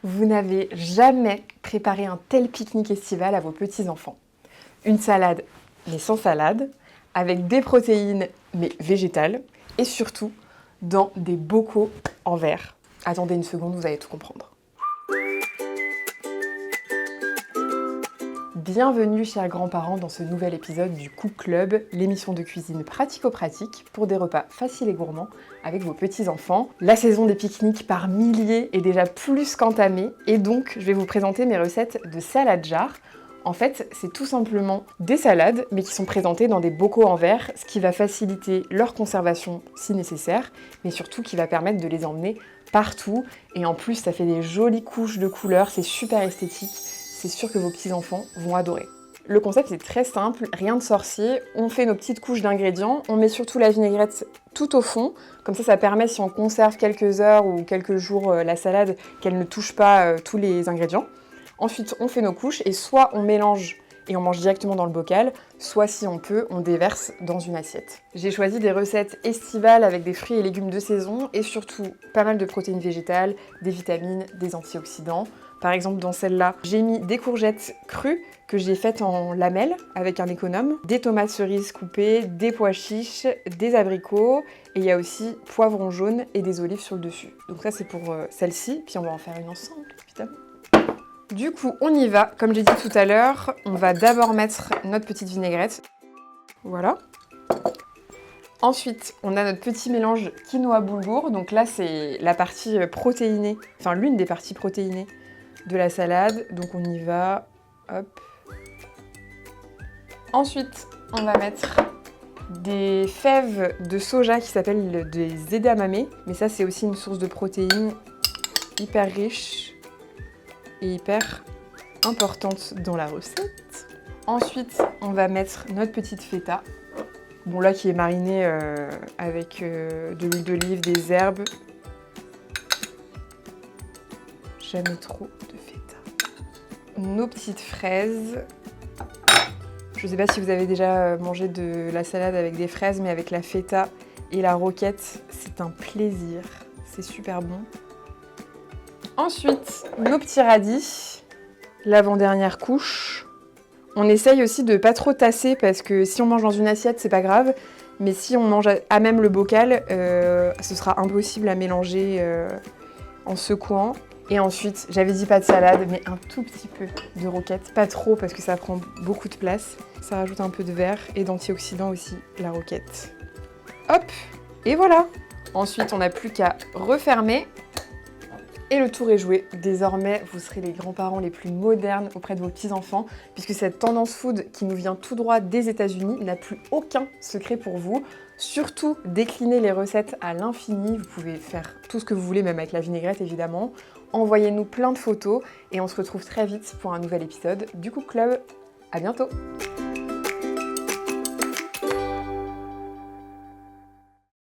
Vous n'avez jamais préparé un tel pique-nique estival à vos petits-enfants. Une salade, mais sans salade, avec des protéines, mais végétales, et surtout dans des bocaux en verre. Attendez une seconde, vous allez tout comprendre. Bienvenue chers grands-parents dans ce nouvel épisode du Cook Club, l'émission de cuisine pratico-pratique pour des repas faciles et gourmands avec vos petits-enfants. La saison des pique-niques par milliers est déjà plus qu'entamée et donc je vais vous présenter mes recettes de salade jar. En fait, c'est tout simplement des salades mais qui sont présentées dans des bocaux en verre, ce qui va faciliter leur conservation si nécessaire, mais surtout qui va permettre de les emmener partout. Et en plus, ça fait des jolies couches de couleurs, c'est super esthétique. C'est sûr que vos petits-enfants vont adorer. Le concept est très simple, rien de sorcier. On fait nos petites couches d'ingrédients, on met surtout la vinaigrette tout au fond. Comme ça permet, si on conserve quelques heures ou quelques jours la salade, qu'elle ne touche pas tous les ingrédients. Ensuite, on fait nos couches et soit on mélange et on mange directement dans le bocal, soit si on peut, on déverse dans une assiette. J'ai choisi des recettes estivales avec des fruits et légumes de saison et surtout pas mal de protéines végétales, des vitamines, des antioxydants. Par exemple, dans celle-là, j'ai mis des courgettes crues que j'ai faites en lamelles avec un économe, des tomates cerises coupées, des pois chiches, des abricots, et il y a aussi poivrons jaunes et des olives sur le dessus. Donc ça, c'est pour celle-ci, puis on va en faire une ensemble, évidemment. Du coup, on y va. Comme j'ai dit tout à l'heure, on va d'abord mettre notre petite vinaigrette. Voilà. Ensuite, on a notre petit mélange quinoa-boulgour. Donc là, c'est la partie protéinée, enfin l'une des parties protéinées de la salade. Donc on y va. Hop. Ensuite, on va mettre des fèves de soja qui s'appellent des edamame. Mais ça, c'est aussi une source de protéines hyper riche et hyper importante dans la recette. Ensuite, on va mettre notre petite feta. Bon là, qui est marinée avec de l'huile d'olive, des herbes. Jamais trop de feta. Nos petites fraises. Je sais pas si vous avez déjà mangé de la salade avec des fraises, mais avec la feta et la roquette, c'est un plaisir. C'est super bon. Ensuite, nos petits radis, l'avant-dernière couche. On essaye aussi de pas trop tasser parce que si on mange dans une assiette, c'est pas grave. Mais si on mange à même le bocal, ce sera impossible à mélanger en secouant. Et ensuite, j'avais dit pas de salade, mais un tout petit peu de roquette. Pas trop parce que ça prend beaucoup de place. Ça rajoute un peu de verre et d'antioxydants aussi, la roquette. Hop, et voilà. Ensuite, on n'a plus qu'à refermer. Et le tour est joué. Désormais, vous serez les grands-parents les plus modernes auprès de vos petits-enfants, puisque cette tendance food qui nous vient tout droit des États-Unis n'a plus aucun secret pour vous. Surtout, déclinez les recettes à l'infini. Vous pouvez faire tout ce que vous voulez, même avec la vinaigrette évidemment. Envoyez-nous plein de photos et on se retrouve très vite pour un nouvel épisode du Cook Club. À bientôt!